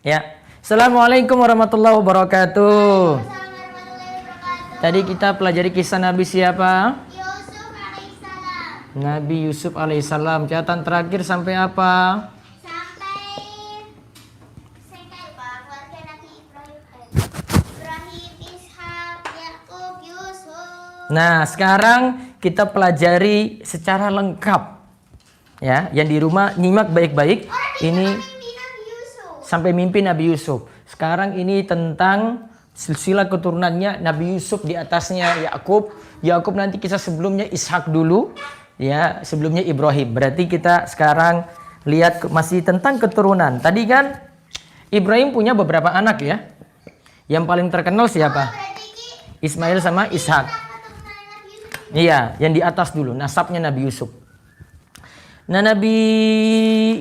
Ya. Assalamualaikum warahmatullahi wabarakatuh. Waalaikumsalam warahmatullahi wabarakatuh. Tadi kita pelajari kisah Nabi siapa? Yusuf alaihissalam. Nabi Yusuf alaihissalam. Catatan terakhir sampai apa? Sampai saya lupa keluarga Nabi Ibrahim. Ibrahim, Ishak, Yakub, Yusuf. Nah, sekarang kita pelajari secara lengkap. Ya, yang di rumah nyimak baik-baik. Ini Mimpi Nabi Yusuf. sampai mimpi Nabi Yusuf. Sekarang ini tentang silsilah keturunannya Nabi Yusuf, di atasnya Yakub. Yakub nanti kisah sebelumnya Ishak dulu, ya, sebelumnya Ibrahim. Berarti kita sekarang lihat masih tentang keturunan. Tadi kan Ibrahim punya beberapa anak ya. Yang paling terkenal siapa? Berarti ini Ismail sama Ishak. keturunan Nabi Yusuf. Iya, yang di atas dulu, nasabnya Nabi Yusuf. Nah, Nabi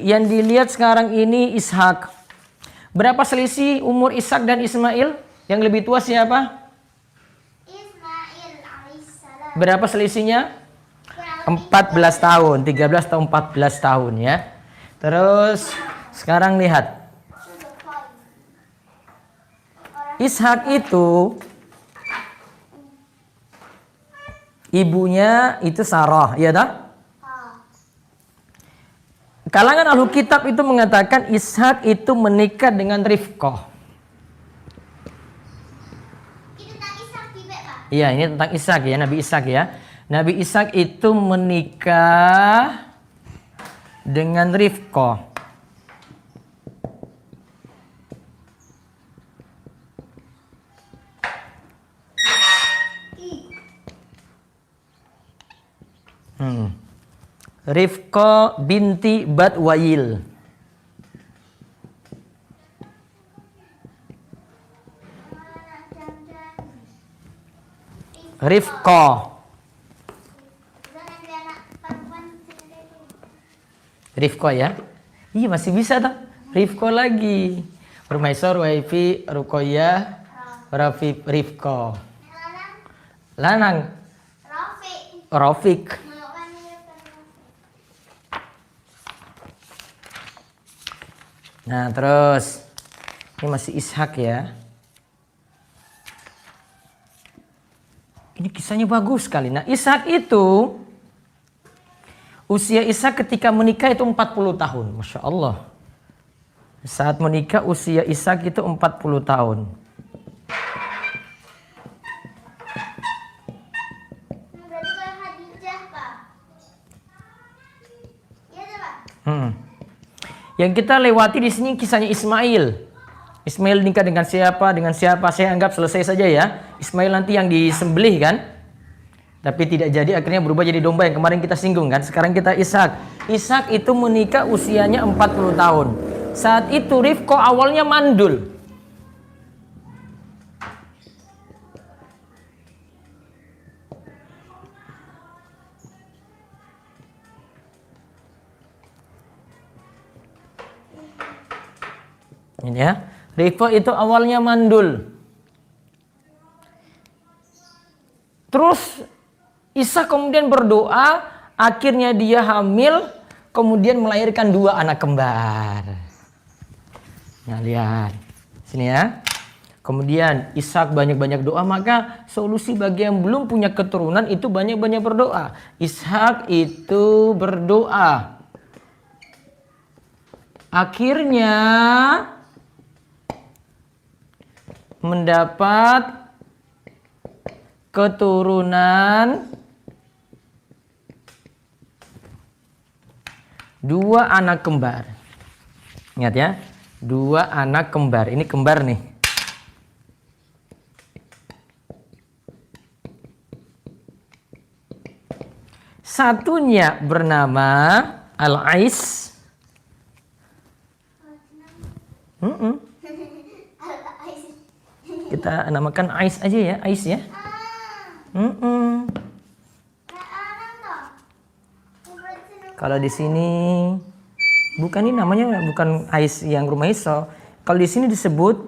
yang dilihat sekarang ini Ishak. Berapa selisih umur Ishak dan Ismail? Yang lebih tua siapa? Ismail alaihissalam. Berapa selisihnya? Kurang 14 tahun, 13 atau 14 tahun ya. Terus sekarang lihat. Ishak itu ibunya itu Sarah, ya tak? Kalangan ahlu kitab itu mengatakan Ishak itu menikah dengan Rifqah. Itu tak Ishak juga, Pak. Iya, ini tentang Ishak ya, Nabi Ishak ya. Nabi Ishak itu menikah dengan Rifqah. Rifqah binti Batwail. Rifqah. Rifqah ya. Iya masih bisa tak? Rifqah lagi. Permaisur, Waifi, Ruqayyah, Rafiq, Rifqah. Lanang. Rafiq. Nah terus ini masih Ishak ya. Ini kisahnya bagus sekali. Nah Ishak itu usia Ishak ketika menikah itu 40 tahun. Masya Allah. Saat menikah usia Ishak itu 40 tahun. Berarti kalau Khadijah, Pak. Iya, Pak. Yang kita lewati di sini kisahnya Ismail. Ismail nikah dengan siapa? Dengan siapa? Saya anggap selesai saja ya. Ismail nanti yang disembelih kan? Tapi tidak jadi, akhirnya berubah jadi domba yang kemarin kita singgung kan. Sekarang kita Ishak. Ishak itu menikah usianya 40 tahun. Saat itu Rifqah awalnya mandul. Ini ya. Rifqah itu awalnya mandul. Terus Ishak kemudian berdoa, akhirnya dia hamil, kemudian melahirkan 2 anak kembar. Nah, lihat. Sini ya. Kemudian Ishak banyak-banyak doa, maka solusi bagi yang belum punya keturunan itu banyak-banyak berdoa. Ishak itu berdoa. Akhirnya mendapat keturunan 2 anak kembar. Ingat ya, 2 anak kembar. Ini kembar nih. Satunya bernama Al-Ais. Kita namakan Ais aja ya, Ais ya. Kalau di sini bukan, ini namanya bukan Ais yang rumah Iso. Kalau di sini disebut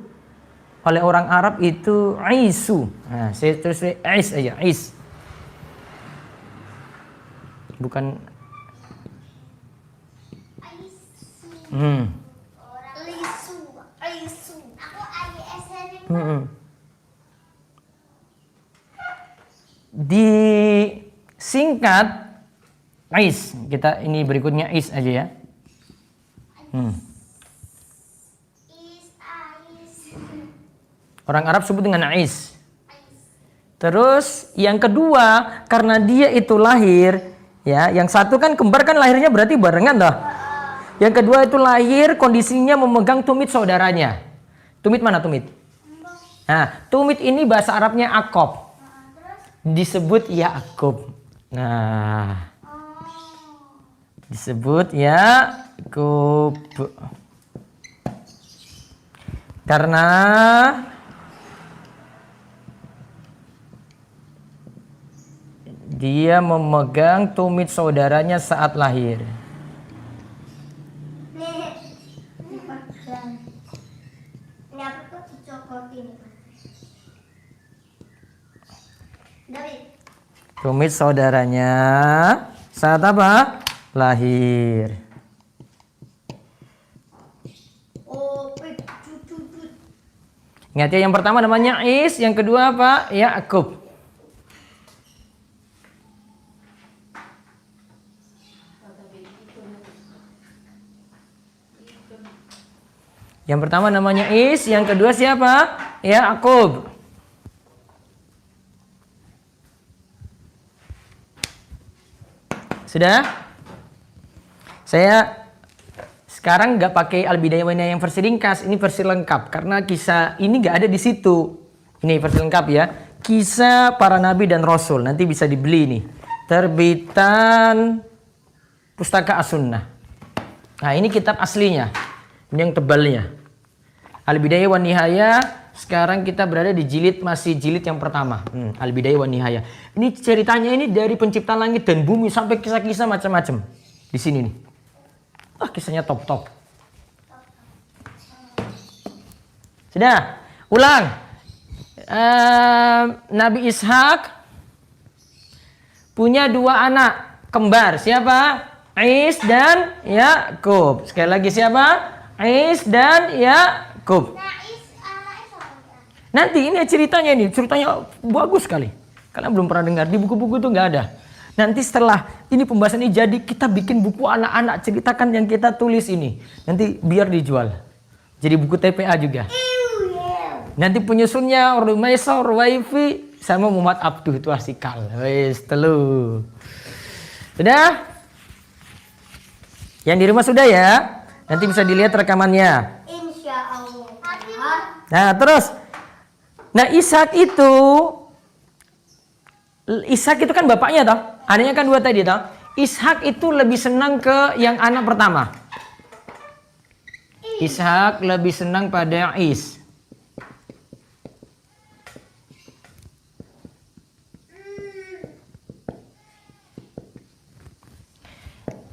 oleh orang Arab itu Aisu. Nah, saya terus Ais aja, Ais. Bukan. Lisu. Disingkat Ais. Kita ini berikutnya Is aja ya. Orang Arab sebut dengan Ais. Terus yang kedua, karena dia itu lahir, ya, yang satu kan kembar kan lahirnya berarti barengan toh. Yang kedua itu lahir kondisinya memegang tumit saudaranya. Tumit mana tumit? Nah, tumit ini bahasa Arabnya Akob. Disebut Yakub. Nah, disebut Yakub. Karena dia memegang tumit saudaranya saat lahir. Ini apa tuh? Dicokotin. David. Tumit saudaranya saat apa? Lahir. Ingat ya, yang pertama namanya Is, yang kedua apa? Yakub. Yang pertama namanya Is, yang kedua siapa? Yakub. Sudah? Saya sekarang nggak pakai Al-Bidayah wa Nihayah yang versi ringkas, ini versi lengkap karena kisah ini nggak ada di situ. Ini versi lengkap ya. Kisah para nabi dan rasul, nanti bisa dibeli nih. Terbitan Pustaka As-Sunnah. Nah, ini kitab aslinya. Ini yang tebalnya. Al-Bidayah wa Nihayah. Sekarang kita berada di masih jilid yang pertama. Al-Bidayah wa Nihayah. Ini ceritanya ini dari penciptaan langit dan bumi sampai kisah-kisah macam-macam. Di sini nih. Kisahnya top-top. Sudah. Ulang. Nabi Ishak punya 2 anak kembar. Siapa? Is dan Yakub. Sekali lagi siapa? Is dan Yakub. Nanti ini ceritanya bagus sekali. Kalian belum pernah dengar, di buku-buku itu nggak ada. Nanti setelah ini pembahasan ini jadi, kita bikin buku anak-anak ceritakan yang kita tulis ini. Nanti biar dijual. Jadi buku TPA juga. Nanti penyusunnya Rumaisa, Ruwaifi sama Muhammad Abduh itu asikal. Wes telu. Sudah? Yang di rumah sudah ya? Nanti bisa dilihat rekamannya. Insya Allah. Nah terus, Ishak itu kan bapaknya toh, adanya kan 2 tadi toh. Ishak itu lebih senang ke yang anak pertama. Ishak lebih senang pada Is.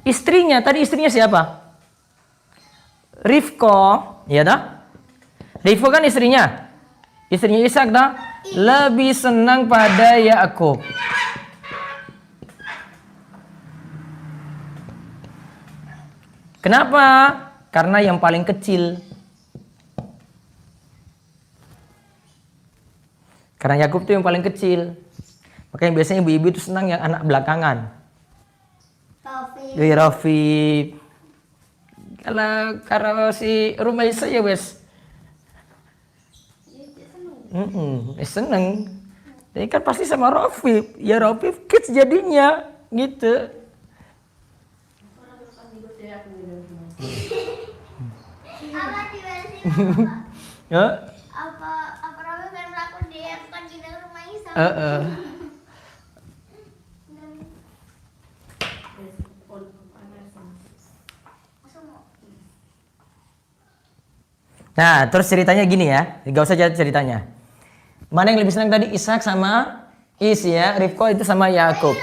Istrinya siapa? Rifko, ya toh? Rifko kan istrinya Ishak toh? Lebih senang pada Yakub. Kenapa? Karena yang paling kecil. Karena Yakub itu yang paling kecil. Makanya biasanya ibu-ibu itu senang yang anak belakangan. Rafiq. Kalau si Rumaisa ya wes. Seneng. Jadi kan pasti sama Rafiq. Ya Rafiq kids jadinya gitu. Apa diversi? Ya? Apa Rafiq kan melakukan dia bukan di rumah Isa? Nah, terus ceritanya gini ya. Gak usah ceritanya. Mana yang lebih senang tadi? Ishak sama Is ya. Rifko itu sama Yakub.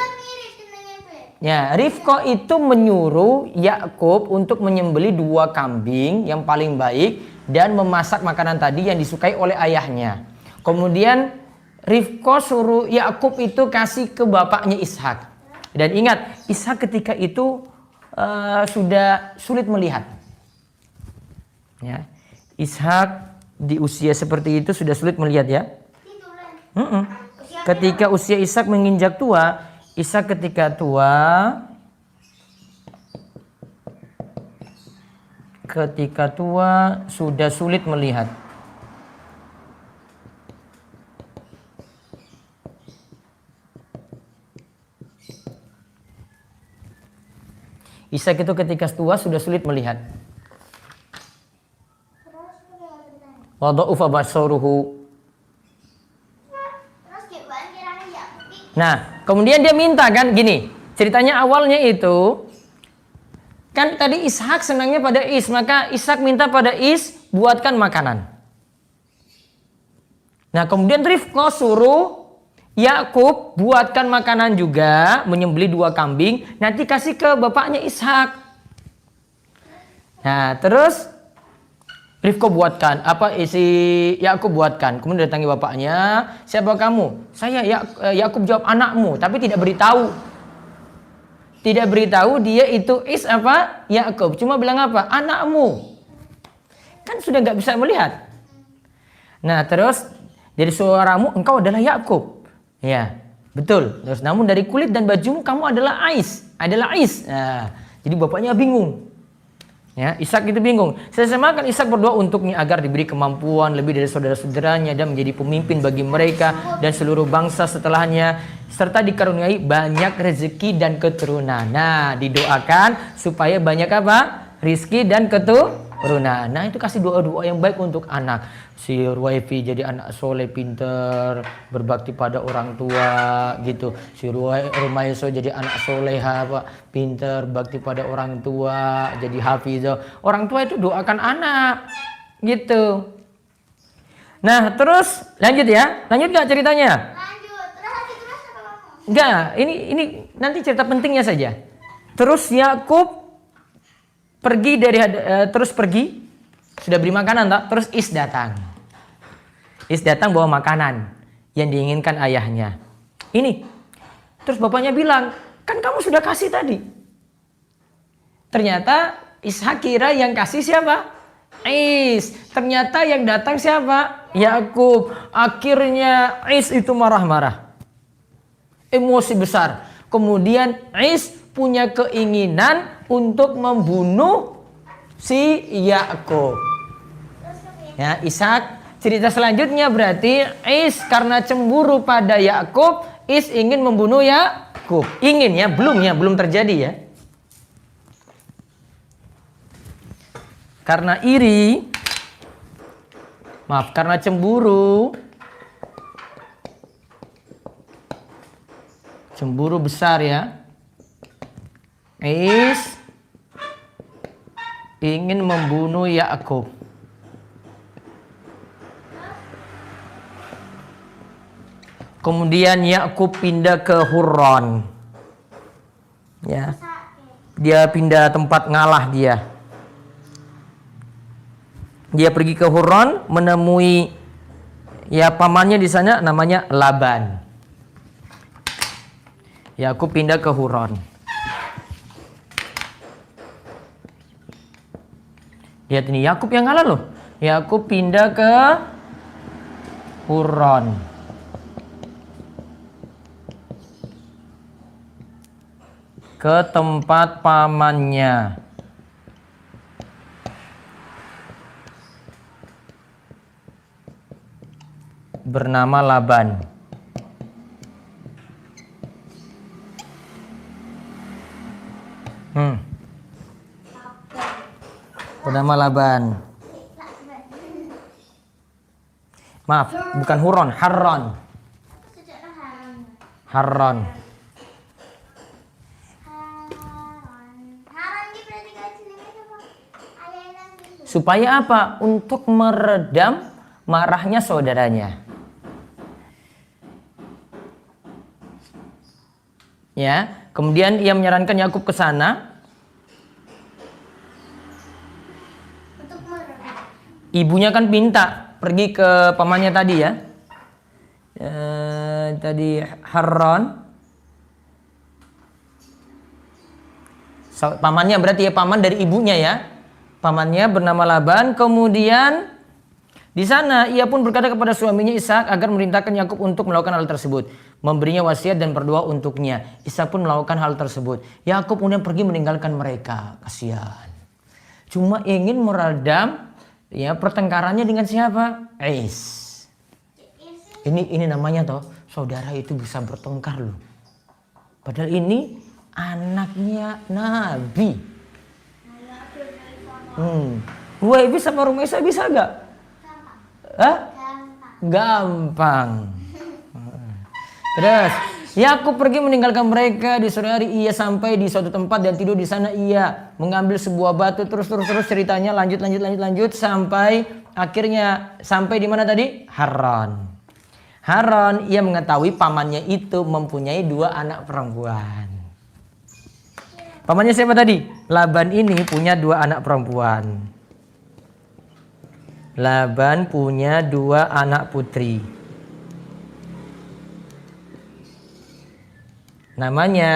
Ya, Rifko itu menyuruh Yakub untuk menyembelih 2 kambing yang paling baik dan memasak makanan tadi yang disukai oleh ayahnya. Kemudian Rifko suruh Yakub itu kasih ke bapaknya Ishak. Dan ingat, Ishak ketika itu sudah sulit melihat. Ya. Ishak di usia seperti itu sudah sulit melihat ya. Ketika usia Ishak menginjak tua, Ishak ketika tua sudah sulit melihat. Ishak itu ketika tua sudah sulit melihat. Wadha'ufa basaruhu. Nah, kemudian dia minta kan gini. Ceritanya awalnya itu kan tadi Ishak senangnya pada Is, maka Ishak minta pada Is buatkan makanan. Nah, kemudian Rifqah suruh Yakub buatkan makanan juga, menyembelih 2 kambing, nanti kasih ke bapaknya Ishak. Nah, terus Rifqah buatkan, si Yakub buatkan. Kemudian datangi bapaknya, siapa kamu? Saya Yakub jawab anakmu, tapi tidak beritahu. Tidak beritahu dia itu Yakub. Cuma bilang apa? Anakmu. Kan sudah nggak bisa melihat. Nah, terus dari suaramu engkau adalah Yakub. Ya, betul. Terus namun dari kulit dan bajumu kamu adalah Ais. Nah, jadi bapaknya bingung. Ya, Ishak itu bingung. Saya semakan Ishak berdoa untuknya agar diberi kemampuan lebih dari saudara-saudaranya dan menjadi pemimpin bagi mereka dan seluruh bangsa setelahnya, serta dikaruniai banyak rezeki dan keturunan. Nah, didoakan supaya banyak rizki dan keturunan. Nah, itu kasih doa-doa yang baik untuk anak. Si Ruwaifi jadi anak soleh, pinter, berbakti pada orang tua gitu. Si Rumaiso jadi anak soleha, pinter, bakti pada orang tua, jadi hafizah. Orang tua itu doakan anak gitu. Nah, terus lanjut ya. Lanjut gak ceritanya? Lanjut. Terus apa kamu? Enggak, ini nanti cerita pentingnya saja. Terus Yakub pergi, sudah beri makanan tak? Terus Is datang bawa makanan yang diinginkan ayahnya. Ini. Terus bapaknya bilang, kan kamu sudah kasih tadi. Ternyata Ishak kira yang kasih siapa? Is. Ternyata yang datang siapa? Yakub. Akhirnya Is itu marah-marah. Emosi besar. Kemudian Is punya keinginan untuk membunuh si Yakub. Ya, Ishak. Cerita selanjutnya berarti Is karena cemburu pada Yakub, Is ingin membunuh Yakub. Ingin ya, belum terjadi ya. Karena iri, karena cemburu besar ya. Is ingin membunuh Yakub. Kemudian Yakub pindah ke Huron. Ya. Dia pindah tempat ngalah dia. Dia pergi ke Huron menemui pamannya di sana namanya Laban. Yakub pindah ke Huron. Lihat ini Yakub yang ngalah loh. Yakub pindah ke Huron. Ke tempat pamannya. Bernama Laban. Bernama Laban. Maaf, bukan Huron, Harron. Harron. Supaya apa? Untuk meredam marahnya saudaranya. Ya, kemudian ia menyarankan Yakub ke sana. Ibunya kan minta pergi ke pamannya tadi ya. Tadi Harron. Pamannya berarti ya paman dari ibunya ya. Pamannya bernama Laban, kemudian Di sana ia pun berkata kepada suaminya Ishak agar memerintahkan Yakub untuk melakukan hal tersebut, memberinya wasiat dan berdoa untuknya. Ishak pun melakukan hal tersebut. Yakub kemudian pergi meninggalkan mereka. Kasihan. Cuma ingin meredam ya pertengkarannya dengan siapa? Ini namanya toh saudara itu bisa bertengkar loh. Padahal ini anaknya Nabi. Wahai sama Rumaisa bisa gak? Gampang. Terus Yakub pergi meninggalkan mereka di sore hari. Ia sampai di suatu tempat dan tidur di sana. Ia mengambil sebuah batu. Terus ceritanya lanjut sampai akhirnya sampai di mana tadi? Haran. Ia mengetahui pamannya itu mempunyai 2 anak perempuan. Pamannya siapa tadi? Laban ini punya 2 anak perempuan. Laban punya 2 anak putri. Namanya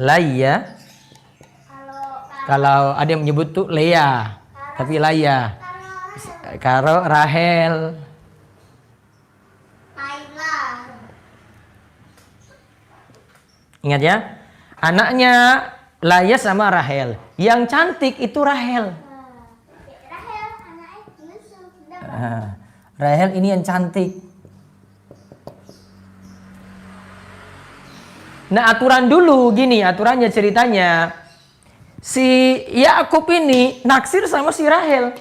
Laya. Kalau ada yang menyebut tuh Lea, tapi Laya. Karo Rahel. Ingat ya, anaknya Laya sama Rahel. Yang cantik itu Rahel. Rahel ini yang cantik. Nah aturan dulu gini, aturannya ceritanya. Si Yakub ini naksir sama si Rahel.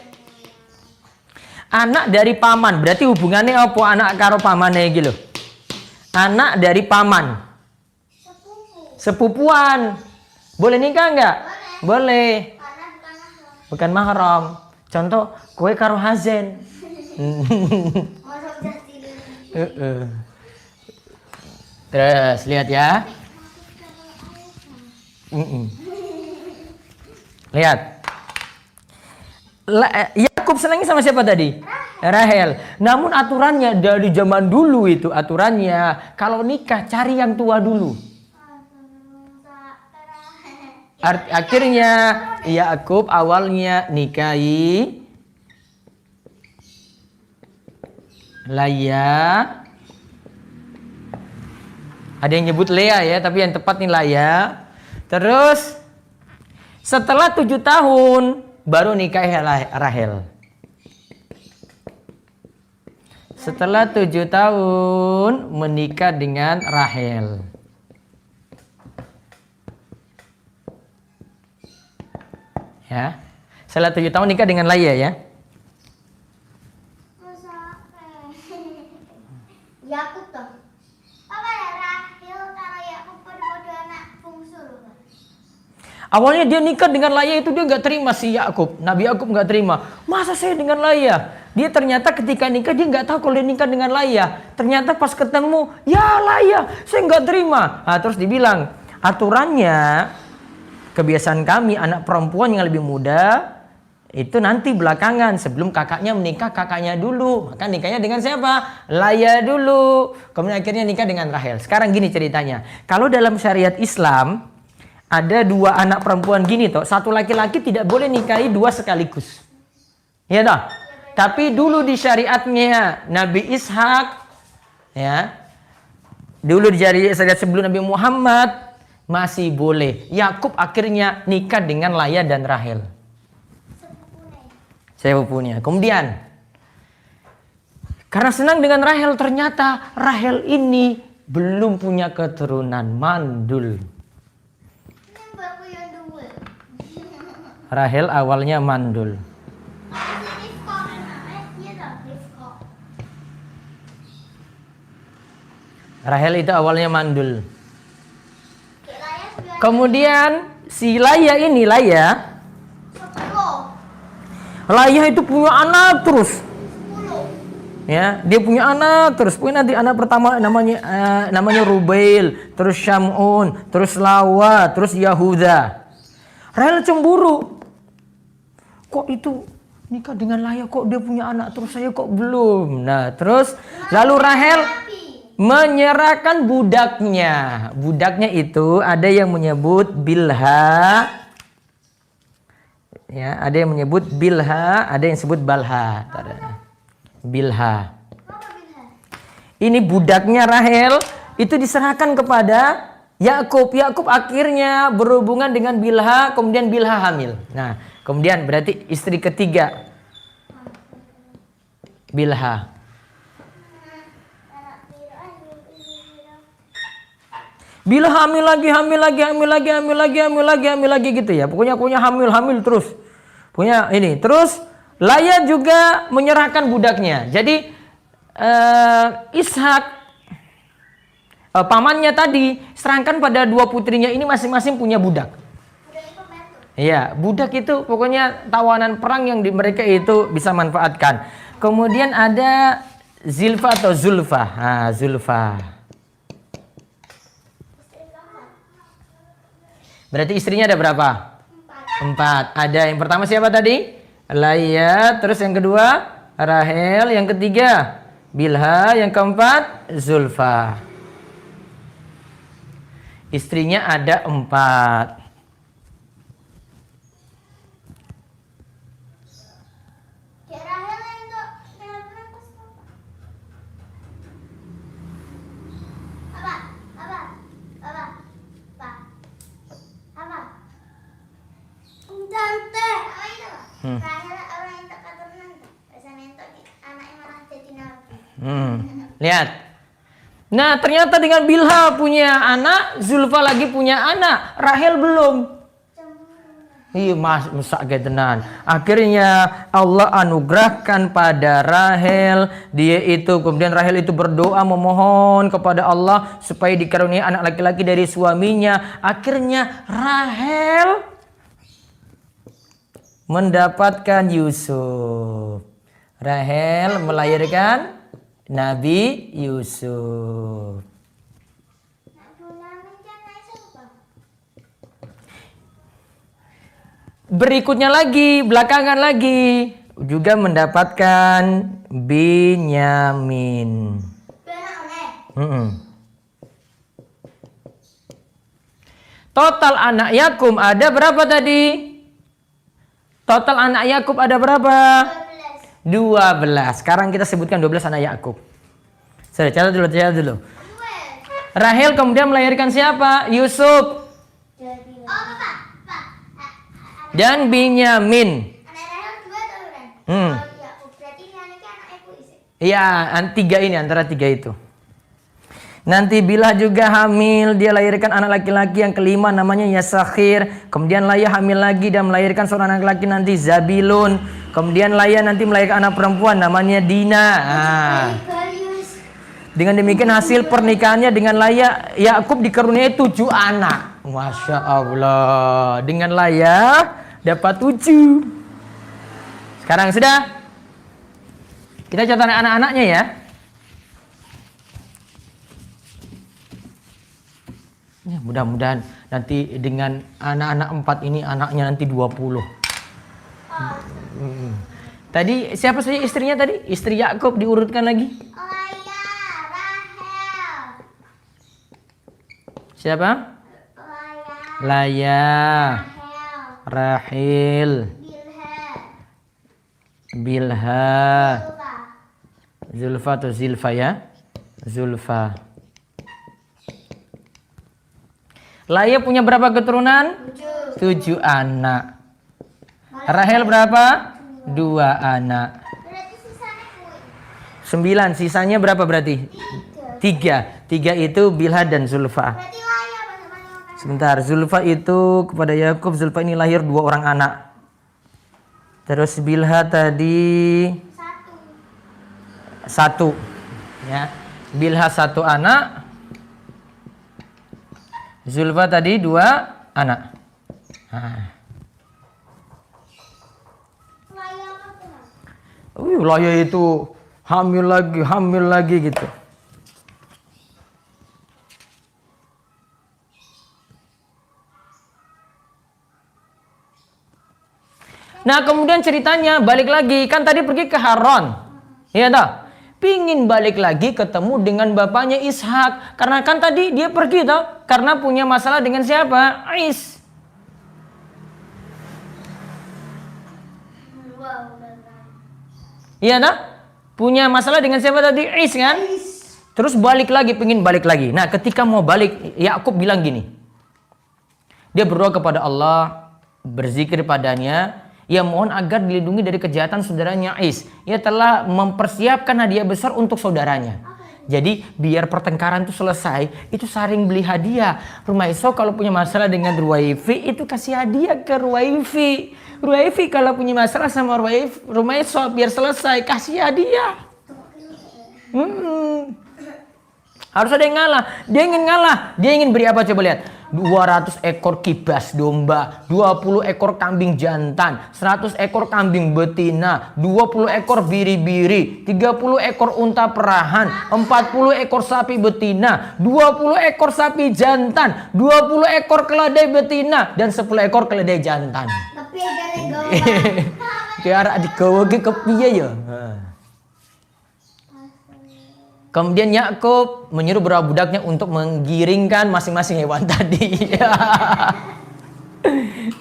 Anak dari paman, berarti hubungannya apa anak karo pamannya gitu. Anak dari paman. Sepupuan. Boleh nikah enggak? Boleh. Bukan mahram. Contoh, kowe karo Hazen. Terus lihat ya. Lihat. Yakub senangnya sama siapa tadi? Rahel. Namun aturannya dari zaman dulu itu aturannya kalau nikah cari yang tua dulu. Akhirnya Yakub awalnya nikahi Laya. Ada yang nyebut Lea ya, tapi yang tepat nih Laya. Terus setelah 7 tahun baru nikahi Rahel. Setelah 7 tahun menikah dengan Rahel. Ya. Setelah 7 tahun nikah dengan Laya ya. Yakub toh. Apa ya Rahel karo Yakub pada anak bungsu. Awalnya dia nikah dengan Laya itu dia nggak terima si Yakub. Nabi Yakub nggak terima. Masa saya dengan Laya? Dia ternyata ketika nikah dia nggak tahu kalau dia nikah dengan Laya. Ternyata pas ketemu, ya Laya, saya nggak terima. Nah, terus dibilang aturannya kebiasaan kami anak perempuan yang lebih muda itu nanti belakangan sebelum kakaknya menikah kakaknya dulu. Maka nikahnya dengan siapa? Laya dulu. Kemudian akhirnya nikah dengan Rahel. Sekarang gini ceritanya. Kalau dalam syariat Islam ada 2 anak perempuan gini toh, satu laki-laki tidak boleh nikahi 2 sekaligus. Ya toh? Tapi dulu di syariatnya Nabi Ishak ya. Dulu di syariat sebelum Nabi Muhammad masih boleh. Yakub akhirnya nikah dengan Laya dan Rahel. Sepupunya. Kemudian karena senang dengan Rahel, ternyata Rahel ini belum punya keturunan, mandul. Rahel awalnya mandul. Rahel itu awalnya mandul. Kemudian si Laya ini Laya itu punya anak terus. Ya, dia punya anak terus. Punya nanti anak pertama namanya Rubail, terus Syamun, terus Lawa, terus Yahuda. Rahel cemburu. Kok itu nikah dengan Laya kok dia punya anak terus saya kok belum. Nah, terus lalu Rahel menyerahkan budaknya. Budaknya itu ada yang menyebut Bilha. Ya, ada yang menyebut Bilha, ada yang sebut Balha. Bilha. Ini budaknya Rahel itu diserahkan kepada Yakub. Yakub akhirnya berhubungan dengan Bilha, kemudian Bilha hamil. Nah, kemudian berarti istri ketiga Bilha. Bila hamil lagi gitu ya. Pokoknya hamil terus. Punya ini. Terus Laya juga menyerahkan budaknya. Jadi Ishak pamannya tadi serahkan pada dua putrinya ini masing-masing punya budak. Iya, budak itu pokoknya tawanan perang yang mereka itu bisa manfaatkan. Kemudian ada Zilfa atau Zulfa. Nah, Zulfa. Berarti istrinya ada berapa? 4. Ada yang pertama siapa tadi? Laya. Terus yang kedua Rahel. Yang ketiga Bilha. Yang keempat Zulfa. Istrinya ada 4. Lihat. Nah, ternyata dengan Bilha punya anak, Zulfa lagi punya anak, Rahel belum. Iya, masak tenan. Akhirnya Allah anugerahkan pada Rahel, kemudian Rahel itu berdoa memohon kepada Allah supaya dikaruniai anak laki-laki dari suaminya. Akhirnya Rahel mendapatkan Yusuf. Rahel melahirkan Nabi Yusuf. Berikutnya lagi, belakangan lagi juga mendapatkan Binyamin. Total anak Yakub ada berapa tadi? Total anak Yakub ada berapa? 12. Sekarang kita sebutkan 12 anak Yakub. Saya catat dulu. Rahel kemudian melahirkan siapa? Yusuf. Dan Binyamin. Iya, 3 ini antara 3 itu. Nanti Bilha juga hamil, dia lahirkan anak laki-laki yang kelima namanya Yasakhir. Kemudian Laya hamil lagi dan melahirkan seorang anak laki nanti Zabilun. Kemudian Laya nanti melahirkan anak perempuan namanya Dina. Dengan demikian hasil pernikahannya dengan Laya, Yakub dikaruniai 7 anak. Masya Allah. Dengan Laya dapat 7. Sekarang sudah. Kita catat anak-anaknya ya. Ya, mudah-mudahan nanti dengan anak-anak 4 ini anaknya nanti 20. Tadi siapa saja istrinya tadi? Istri Yakub diurutkan lagi. Rahel. Siapa? Laya. Rahel. Bilha. Zulfa atau Zilfa ya? Zulfa. Laya punya berapa keturunan? 7 anak. Rahel berapa? 2 anak. 9. Sisanya berapa berarti? 3 itu Bilha dan Zulfa. Sebentar, Zulfa itu kepada Yakub, Zulfa ini lahir 2 orang anak. Terus Bilha tadi 1. Ya. Bilha 1 anak. Zulfa tadi 2 anak. Laya itu hamil lagi gitu. Nah, kemudian ceritanya balik lagi, kan tadi pergi ke Haran. Iya toh? Pingin balik lagi ketemu dengan bapaknya Ishak. Karena kan tadi dia pergi toh, karena punya masalah dengan siapa? Ais. Iya tak? Punya masalah dengan siapa tadi? Is kan? Terus balik lagi, pengen balik lagi. Nah, ketika mau balik, Yakub bilang gini. Dia berdoa kepada Allah, berzikir padanya, ia mohon agar dilindungi dari kejahatan saudaranya Is. Ia telah mempersiapkan hadiah besar untuk saudaranya. Jadi biar pertengkaran itu selesai, itu saling beli hadiah. Rumaiso kalau punya masalah dengan Ruwaifi, itu kasih hadiah ke Ruwaifi. Ruwaifi kalau punya masalah sama Rumaiso, biar selesai, kasih hadiah. Harus ada yang ngalah. Dia ingin ngalah. Dia ingin beri apa, coba lihat. 200 ekor kibas domba, 20 ekor kambing jantan, 100 ekor kambing betina, 20 ekor biri-biri, 30 ekor unta perahan, 40 ekor sapi betina, 20 ekor sapi jantan, 20 ekor keledai betina, dan 10 ekor keledai jantan. Tapi dari gawa. Kiara digawa ke kepiye ya? Kemudian Yakub menyuruh beberapa budaknya untuk menggiringkan masing-masing hewan tadi.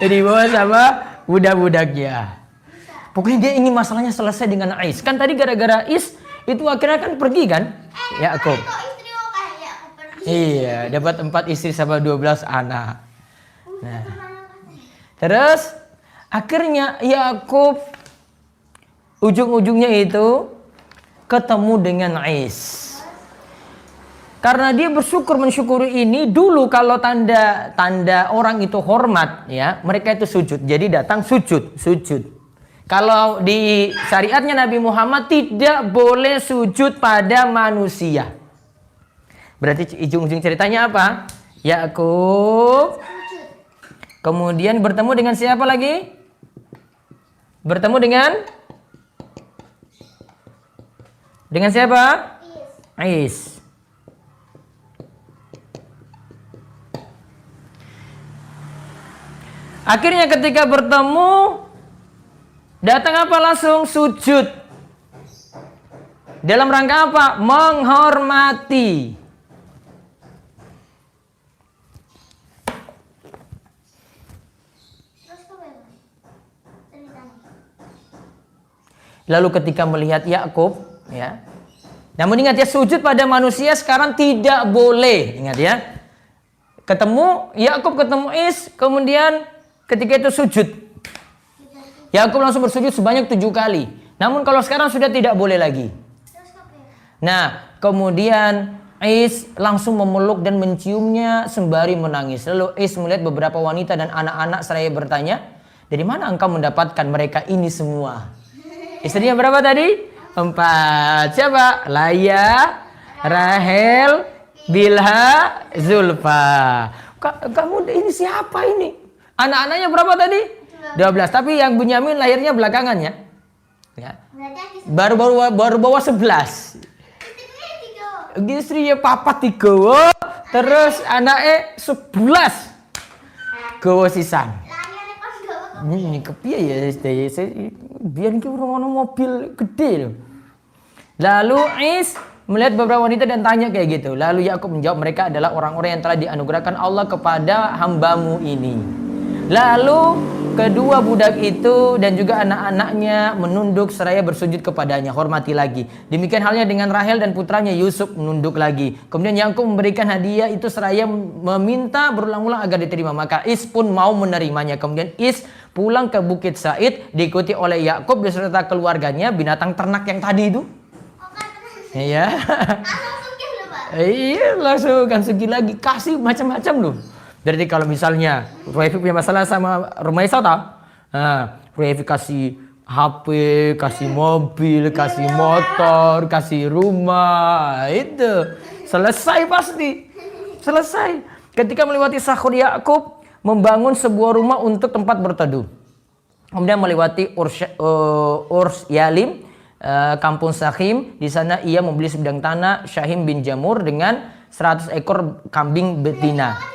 Jadi bawa sama budak-budaknya. Pokoknya dia ingin masalahnya selesai dengan Is. Kan tadi gara-gara Is itu akhirnya kan pergi kan? Yakub. Iya, dapat 4 istri sama 12 anak. Nah. Terus akhirnya Yakub ujung-ujungnya itu ketemu dengan Is. Karena dia mensyukuri ini dulu kalau tanda orang itu hormat ya, mereka itu sujud. Jadi datang sujud. Kalau di syariatnya Nabi Muhammad tidak boleh sujud pada manusia. Berarti ujung-ujung ceritanya apa? Yakub kemudian bertemu dengan siapa lagi? Bertemu dengan siapa? Is. Akhirnya ketika bertemu, datang apa langsung? Sujud. Dalam rangka apa? Menghormati. Lalu ketika melihat Yakub, ya. Namun ingat ya, sujud pada manusia sekarang tidak boleh. Ingat ya. Ketemu Yakub ketemu Is, kemudian ketika itu sujud. Yakub langsung bersujud sebanyak 7 kali. Namun kalau sekarang sudah tidak boleh lagi. Nah, kemudian Is langsung memeluk dan menciumnya sembari menangis. Lalu Is melihat beberapa wanita dan anak-anak seraya bertanya, dari mana engkau mendapatkan mereka ini semua? Istrinya berapa tadi? 4. Siapa? Laya, Rahel, Bilha, Zulfa. Kamu ini siapa ini? Anak-anaknya berapa tadi? 12. Tapi yang Bunyamin lahirnya belakangan ya. Baru bawa 11. Istrinya papa 3. Terus anaknya 11. Gawa sisan. Ini kepiye ya biar ki ono mobil gede loh. Lalu Is melihat beberapa wanita dan tanya kayak gitu. Lalu Yakub menjawab, mereka adalah orang-orang yang telah dianugerahkan Allah kepada hambamu ini. Lalu kedua budak itu dan juga anak-anaknya menunduk seraya bersujud kepadanya, hormati lagi. Demikian halnya dengan Rahel dan putranya Yusuf menunduk lagi. Kemudian Yakub memberikan hadiah itu seraya meminta berulang-ulang agar diterima. Maka Is pun mau menerimanya. Kemudian Is pulang ke Bukit Said diikuti oleh Yakub beserta keluarganya, binatang ternak yang tadi itu. Iya. Iya, langsung kan segi lagi, kasih macam-macam loh. Berarti kalau misalnya Ruwaifi punya masalah sama Rumaisa tau? Nah, Ruwaifi kasih HP, kasih mobil, kasih motor, kasih rumah, itu selesai pasti. Selesai. Ketika melewati Sakhur, Yakub membangun sebuah rumah untuk tempat berteduh. Kemudian melewati Urs Yalim, kampung Syahim. Di sana ia membeli sebidang tanah Syahim bin Jamur dengan 100 ekor kambing betina.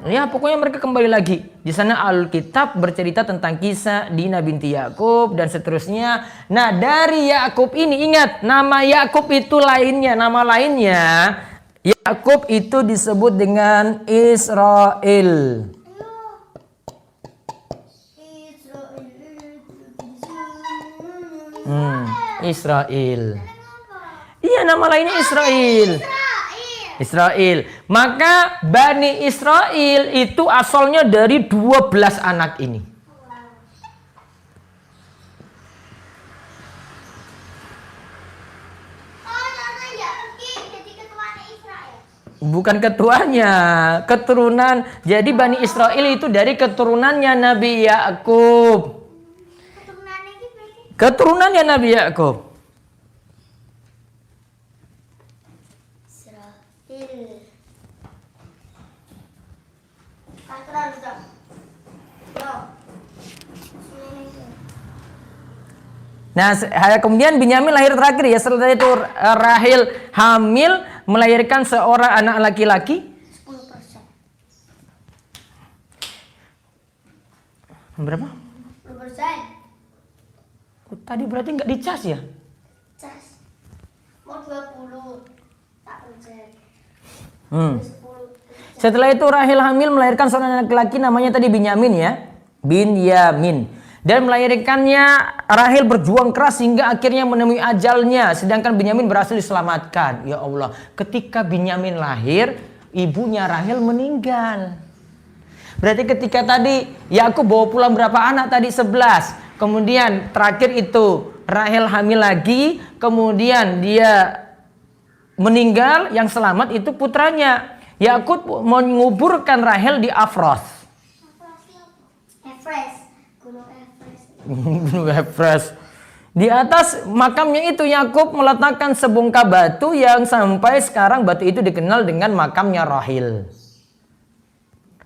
Ya, pokoknya mereka kembali lagi. Di sana Alkitab bercerita tentang kisah Dina binti Yakub dan seterusnya. Nah, dari Yakub ini ingat, nama Yakub itu lainnya, nama lainnya Yakub itu disebut dengan Israel. Israel. Kenapa? Iya, nama lainnya Israel. Israel. Israel. Maka Bani Israel itu asalnya dari 12 anak ini. Oh, Nana Yakub jadi ketuanya Israel. Bukan ketuanya, keturunan. Jadi Bani Israel itu dari keturunannya Nabi Yakub. Keturunannya ini berarti Keturunannya Nabi Yakub. Israel. Katakan dong. Nah, kemudian Binyamin lahir terakhir ya. Setelah itu Rahel hamil melahirkan seorang anak laki-laki. 10%. Berapa? 10%. Oh, tadi berarti nggak dicas ya? Cas. Mau 20. Tak percaya. 10. Setelah itu Rahel hamil melahirkan seorang anak laki-laki namanya tadi Binyamin ya. Binyamin. Dan melahirkannya Rahel berjuang keras hingga akhirnya menemui ajalnya. Sedangkan Binyamin berhasil diselamatkan. Ya Allah, ketika Binyamin lahir, ibunya Rahel meninggal. Berarti ketika tadi Yakub bawa pulang berapa anak tadi? 11. Kemudian terakhir itu Rahel hamil lagi. Kemudian dia meninggal, yang selamat itu putranya. Yakub menguburkan Rahel di Afros. Everest. Gunung Everest. Gunung Everest. Di atas makamnya itu Yakub meletakkan sebongkah batu yang sampai sekarang batu itu dikenal dengan makamnya Rahel.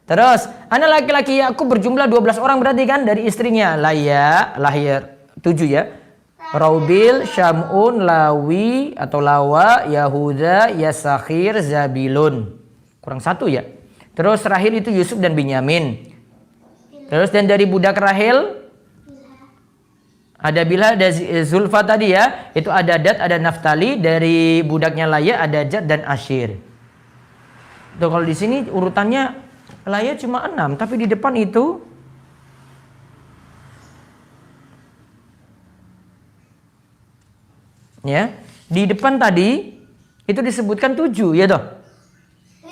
Terus anak laki-laki Yakub berjumlah 12 orang berarti kan, dari istrinya Laya lahir 7 ya. Raubil, Syamun, Lawi atau Lawa, Yahuda, Yasakhir, Zabilun. Kurang 1 ya. Terus Rahel itu Yusuf dan Binyamin. Terus dan dari budak Rahel ada Bilha, ada Zulfa tadi ya. Itu ada Gad, ada Naftali. Dari budaknya Laya ada Gad dan Asyir. Tuh, kalau di sini urutannya Laya cuma 6, tapi di depan itu ya, di depan tadi itu disebutkan 7 ya toh.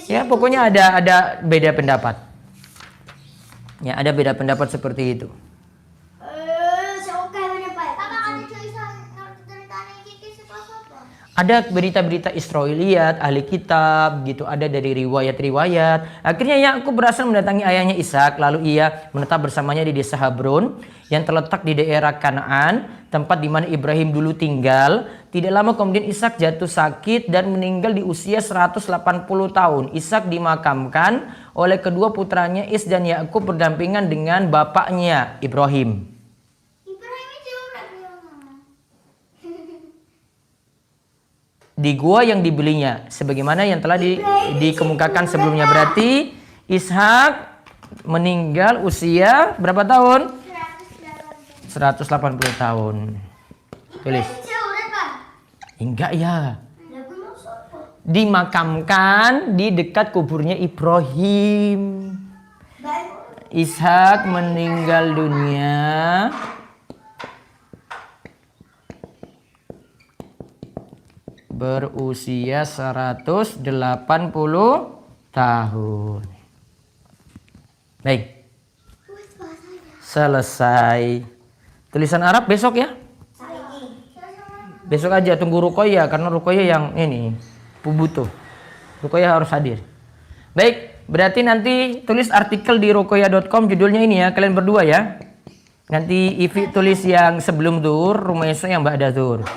Ya, pokoknya ada beda pendapat. Ya, ada beda pendapat seperti itu. Seoke banyak Pak. Papa kan bisa ngerti ceritanya Kiki sekelas apa? Ada berita-berita Israiliyat, ahli kitab gitu, ada dari riwayat-riwayat. Akhirnya Yakub berhasil mendatangi ayahnya Ishak, lalu ia menetap bersamanya di desa Hebron yang terletak di daerah Kanaan, tempat di mana Ibrahim dulu tinggal. Tidak lama kemudian Ishak jatuh sakit dan meninggal di usia 180 tahun. Ishak dimakamkan oleh kedua putranya Is dan Yakub berdampingan dengan bapaknya Ibrahim. Ibrahim itu berapa lama? Di gua yang dibelinya, sebagaimana yang telah dikemukakan sebelumnya. Berarti Ishak meninggal usia berapa tahun? 180 tahun. Tulis. Enggak ya. Dimakamkan di dekat kuburnya Ibrahim. Ishak meninggal dunia berusia 180 tahun. Baik. Selesai. Tulisan Arab besok ya. Besok aja, tunggu Ruqayyah karena Ruqayyah yang ini butuh. Ruqayyah harus hadir. Baik, berarti nanti tulis artikel di ruqayyah.com judulnya ini ya, kalian berdua ya. Nanti Ivi tulis yang sebelum zuhur, Rumaysa yang ba'da zuhur.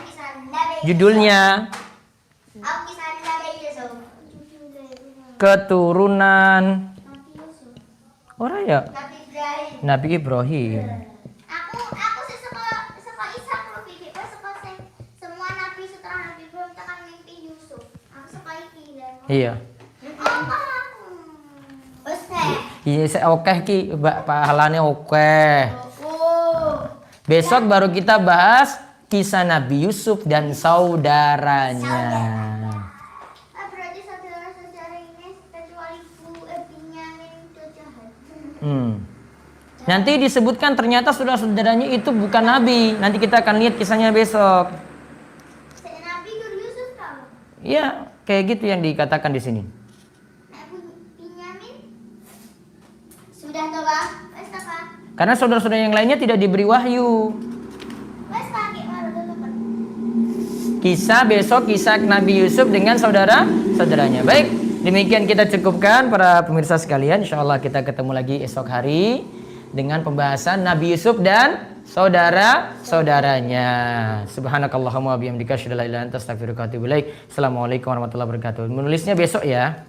Judulnya keturunan orang ya Nabi Ibrahim. Aku sih sekolah Ishak lebih bebas sekolah semua nabi setelah Nabi Ibrahim tekan mimpi Yusuf. Aku sekolah iki dan Iya. Iya, saya oke ki, pahalanya oke. Besok baru kita bahas kisah Nabi Yusuf dan saudaranya. Berarti saudara-saudara ini kecuali Binyamin itu jahat. Nanti disebutkan ternyata saudara-saudaranya itu bukan Nabi. Nanti kita akan lihat kisahnya besok. Ya, kayak gitu yang dikatakan di sini. Binyamin sudah toh Pak? Wes toh Pak? Karena saudara-saudara yang lainnya tidak diberi wahyu. Wes Pak, gimana tuh Pak? Kisah besok kisah Nabi Yusuf dengan saudara-saudaranya. Baik, demikian kita cukupkan para pemirsa sekalian. Insyaallah kita ketemu lagi esok hari dengan pembahasan Nabi Yusuf dan saudara-saudaranya. Subhanakallahumma wa bihamdika asyhadu an la ilaha illa anta astaghfiruka wa atubu ilaik. Assalamualaikum warahmatullahi wabarakatuh. Menulisnya besok ya.